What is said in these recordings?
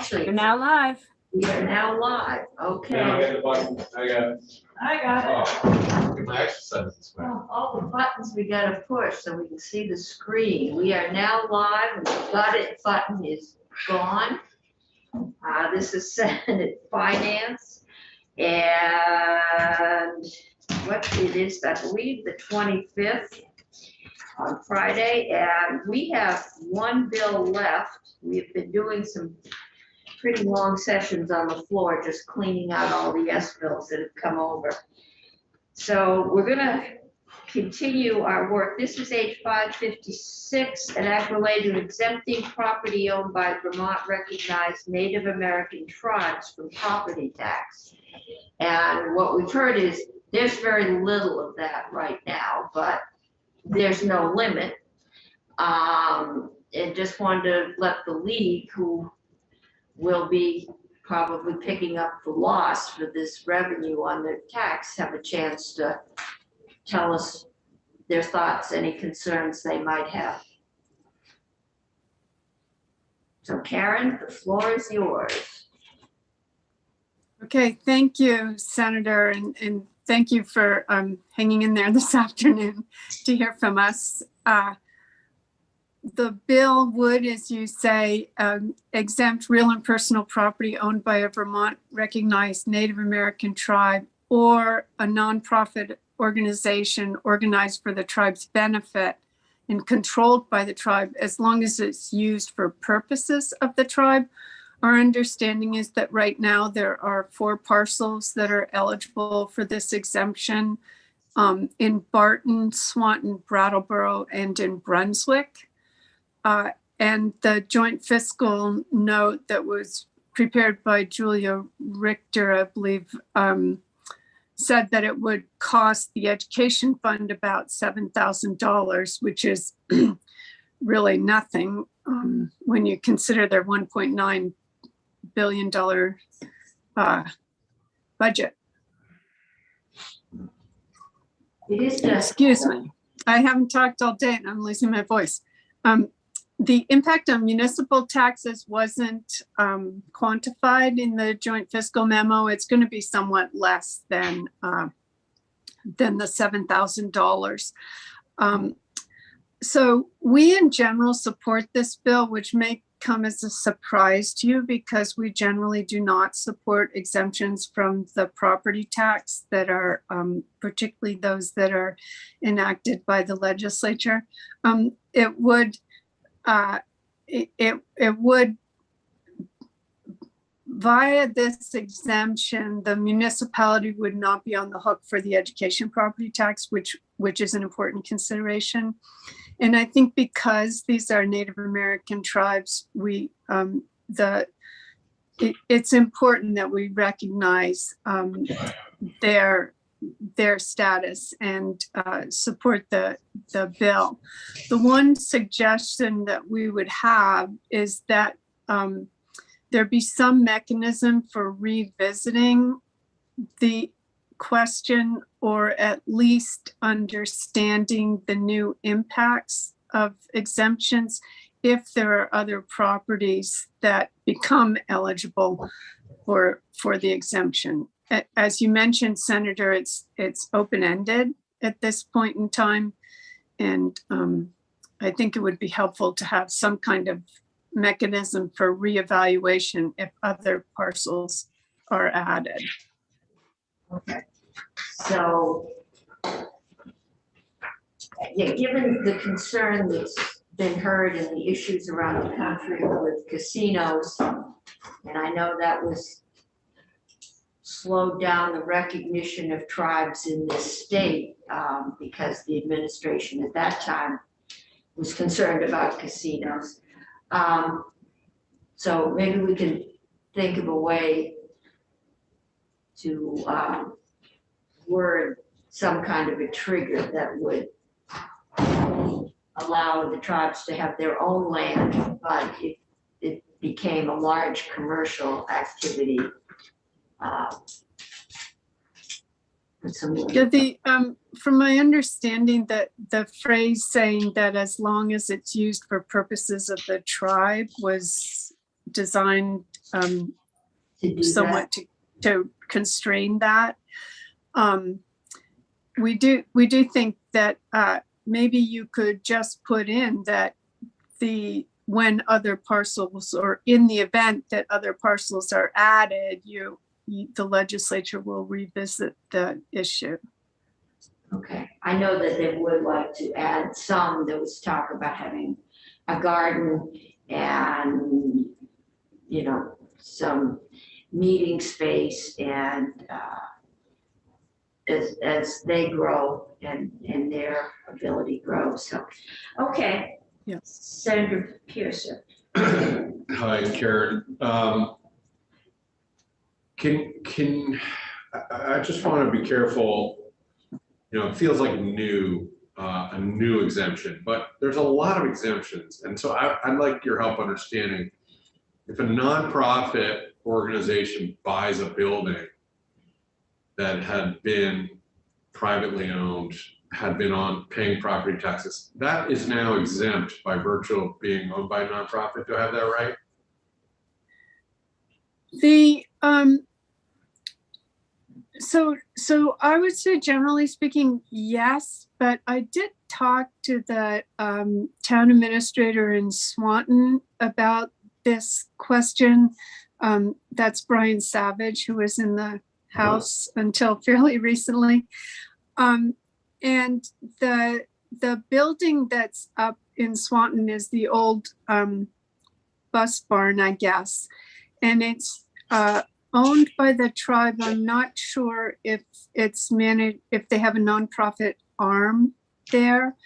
actually, You're now live. we are now live. Yeah, I Okay. got the button. I got it. I got Oh, get my exercises back. All the buttons we gotta push so we can see the screen. We are now live and the got it button is gone. This is Senate Finance. And what it is, I believe, the 25th on Friday. And we have one bill left. We've been doing some pretty long sessions on the floor, just cleaning out all the S bills that have come over. So we're gonna continue our work. This is H 556, an act related to exempting property owned by Vermont recognized Native American tribes from property tax. And what we've heard is there's very little of that right now, but there's no limit. And just wanted to let the league, who will be probably picking up the loss for this revenue on their tax, have a chance to tell us their thoughts, any concerns they might have. So Karen, the floor is yours. Okay, thank you, Senator, and thank you for hanging in there this afternoon to hear from us. The bill would, as you say, exempt real and personal property owned by a Vermont recognized Native American tribe or a nonprofit organization organized for the tribe's benefit and controlled by the tribe, as long as it's used for purposes of the tribe. Our understanding is that right now there are 4 parcels that are eligible for this exemption in Barton, Swanton, Brattleboro, and in Brunswick. And the joint fiscal note that was prepared by Julia Richter, I believe, said that it would cost the education fund about $7,000, which is really nothing when you consider their $1.9 billion budget. It is Excuse me. I haven't talked all day and I'm losing my voice. The impact on municipal taxes wasn't quantified in the joint fiscal memo. It's going to be somewhat less than the $7,000. So we in general support this bill, which may come as a surprise to you because we generally do not support exemptions from the property tax that are particularly those that are enacted by the legislature. It would via this exemption, the municipality would not be on the hook for the education property tax, which is an important consideration. And I think because these are Native American tribes, it's important that we recognize their status and support the bill. The one suggestion that we would have is that there be some mechanism for revisiting the question, or at least understanding the new impacts of exemptions if there are other properties that become eligible for the exemption. As you mentioned, Senator, it's open-ended at this point in time. And I think it would be helpful to have some kind of mechanism for reevaluation if other parcels are added. Okay. So, yeah, given the concern that's been heard and the issues around the country with casinos, and I know that was slowed down the recognition of tribes in this state because the administration at that time was concerned about casinos. So maybe we can think of a way to word some kind of a trigger that would allow the tribes to have their own land, but if it became a large commercial activity. From my understanding, that the phrase saying that as long as it's used for purposes of the tribe was designed To do that. somewhat to constrain that. We do think that maybe you could just put in that when other parcels, or in the event that other parcels are added, the legislature will revisit the issue. Okay, I know that they would like to add some. There was talk about having a garden and, you know, some meeting space, and as they grow and their ability grows. So, okay. Yeah. Senator Pearson. Hi, Karen. I just want to be careful. You know, it feels like a new exemption, but there's a lot of exemptions. And so I'd like your help understanding, if a nonprofit organization buys a building that had been privately owned, had been on paying property taxes, that is now exempt by virtue of being owned by a nonprofit. Do I have that right? So I would say, generally speaking, yes, but I did talk to the town administrator in Swanton about this question. That's Brian Savage, who was in the House until fairly recently. And the building that's up in Swanton is the old bus barn, I guess. And it's owned by the tribe. I'm not sure if it's managed, if they have a nonprofit arm there.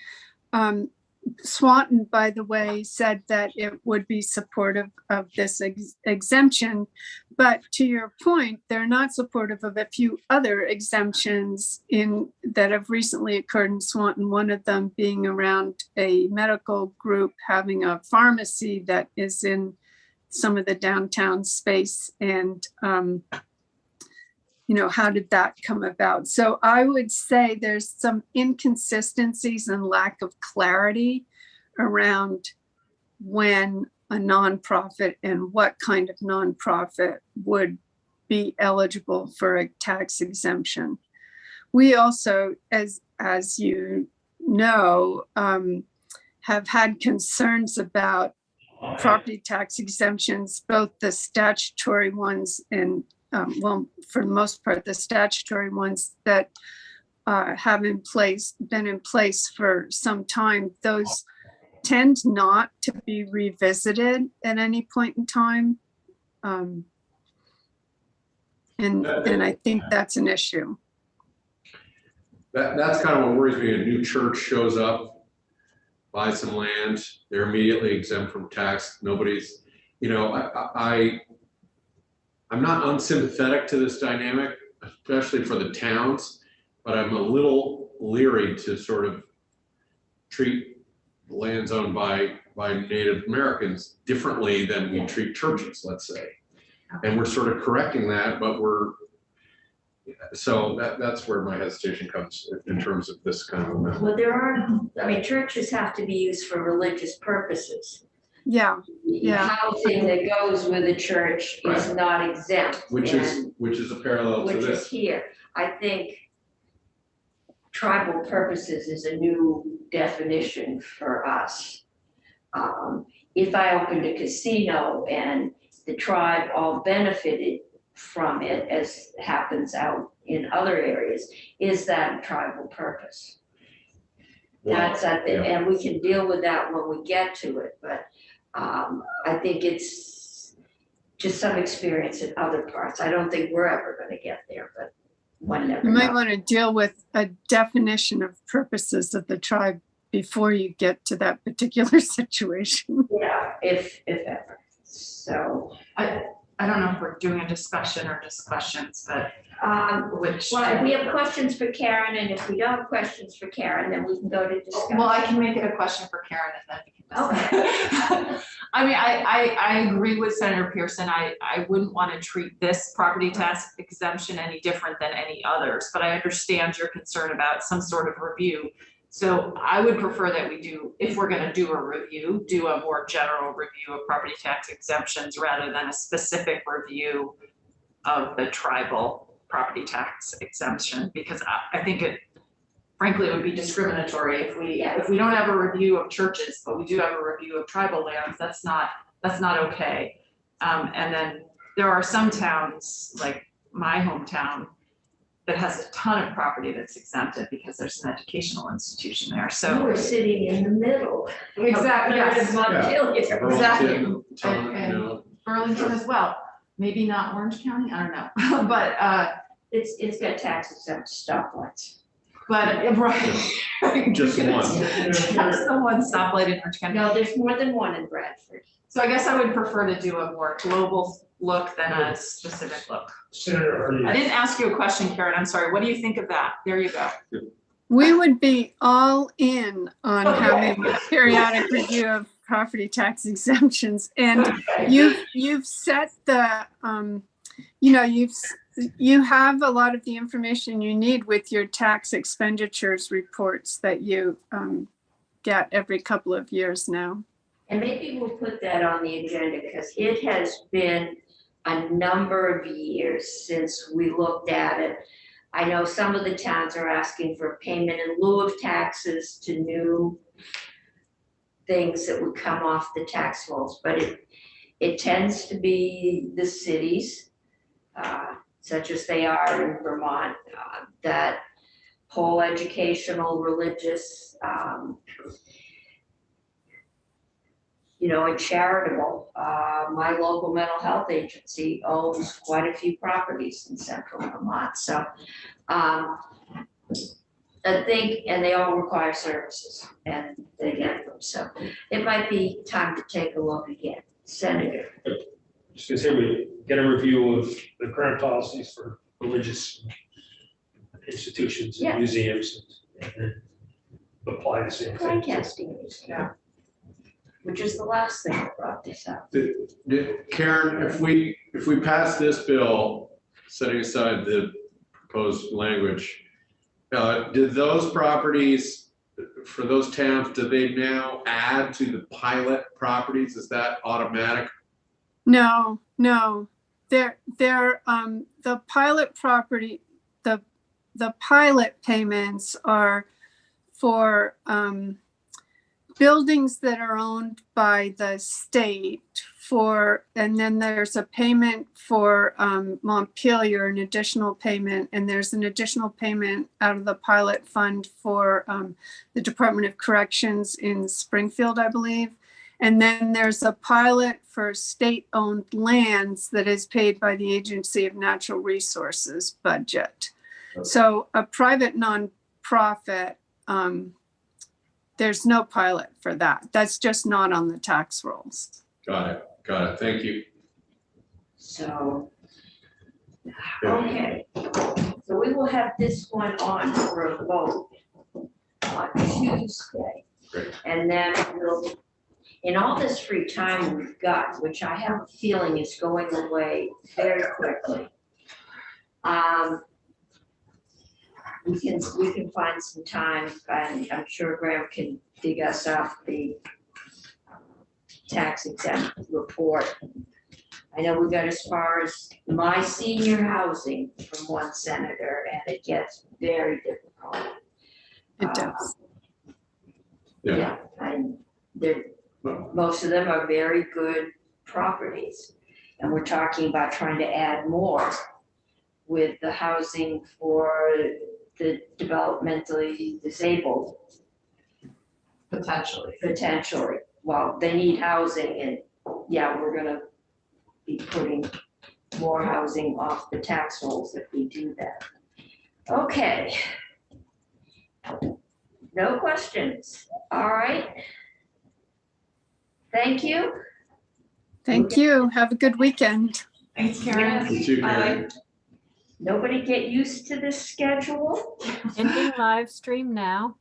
Swanton, by the way, said that it would be supportive of this exemption. But to your point, they're not supportive of a few other exemptions that have recently occurred in Swanton, one of them being around a medical group having a pharmacy that is in some of the downtown space. And, how did that come about? So I would say there's some inconsistencies and lack of clarity around when a nonprofit and what kind of nonprofit would be eligible for a tax exemption. We also, as you know, have had concerns about property tax exemptions, both the statutory ones and, for the most part, the statutory ones that have been in place for some time. Those tend not to be revisited at any point in time. And I think that's an issue. That's kind of what worries me. A new church shows up, buys some land, they're immediately exempt from tax. Nobody's, I'm not unsympathetic to this dynamic, especially for the towns, but I'm a little leery to sort of treat lands owned by Native Americans differently than we treat churches, let's say. And we're sort of correcting that, but that's where my hesitation comes in terms of this kind of amendment. Well, churches have to be used for religious purposes. Yeah. The housing that goes with a church is Right. not exempt. Which is a parallel to Which this. is here. I think tribal purposes is a new definition for us. If I opened a casino and the tribe all benefited from it, as happens out in other areas, is that a tribal purpose? That's and we can deal with that when we get to it, but I think it's just some experience in other parts. I don't think we're ever going to get there, but one never You might knows. want to deal with a definition of purposes of the tribe before you get to that particular situation. Yeah, if ever. So, I don't know if we're doing a discussion or just questions, but which. well, we have questions for Karen, and if we don't have questions for Karen, then we can go to discussion. Well, I can make it a question for Karen and then we can Okay. I agree with Senator Pearson. I wouldn't want to treat this property tax exemption any different than any others, but I understand your concern about some sort of review. So I would prefer that we do, if we're gonna do a review, do a more general review of property tax exemptions rather than a specific review of the tribal property tax exemption, because I think it frankly, it would be discriminatory if we don't have a review of churches, but we do have a review of tribal lands, that's not okay. And then there are some towns, like my hometown, that has a ton of property that's exempted because there's an educational institution there, so. We're sitting in the middle. Exactly, yes. Montpelier. Exactly. Burlington, Taunton, And- you know, Burlington as well, maybe not Orange County, I don't know, but It's got tax exempt stoplights. right. Just one. That's the one stoplight in Orange County. No, there's more than one in Bradford. So I guess I would prefer to do a more global look than a specific look. Senator, are I you, didn't ask you a question, Karen, I'm sorry, what do you think of that? There you go. We would be all in on Okay. having a periodic review of property tax exemptions. And you've set the, you have a lot of the information you need with your tax expenditures reports that you get every couple of years now. And maybe we'll put that on the agenda because it has been a number of years since we looked at it. I know some of the towns are asking for payment in lieu of taxes to new things that would come off the tax rolls, but it tends to be the cities, such as they are in Vermont, that pull educational, religious, and charitable. My local mental health agency owns quite a few properties in central Vermont, so I think, and they all require services and they get them, so it might be time to take a look again. Senator, just gonna say, we get a review of the current policies for religious institutions Yeah. and museums and then apply the same thing. broadcasting, which is the last thing that brought this up. Karen, if we pass this bill, setting aside the proposed language, did those properties, for those towns, do they now add to the pilot properties? Is that automatic? No. They're the pilot property, the pilot payments are for buildings that are owned by the state and then there's a payment for Montpelier, an additional payment, and there's an additional payment out of the pilot fund for the Department of Corrections in Springfield, I believe. And then there's a pilot for state-owned lands that is paid by the Agency of Natural Resources budget. So a private nonprofit, there's no pilot for that. That's just not on the tax rolls. Got it. Thank you. So, okay, so we will have this one on for a vote on Tuesday. Great. And then we'll, in all this free time we've got, which I have a feeling is going away very quickly, we can find some time, and I'm sure Graham can dig us up the tax exempt report. I know we got as far as my senior housing from one senator, and it gets very difficult. It does. Yeah. And most of them are very good properties. And we're talking about trying to add more with the housing for the developmentally disabled, potentially. Well, they need housing, and yeah, we're gonna be putting more housing off the tax rolls if we do that. Okay. No questions. All right. Thank you. Thank you. Have a good weekend. Thanks, Karen. You too, Karen. Nobody get used to this schedule. Ending live stream now.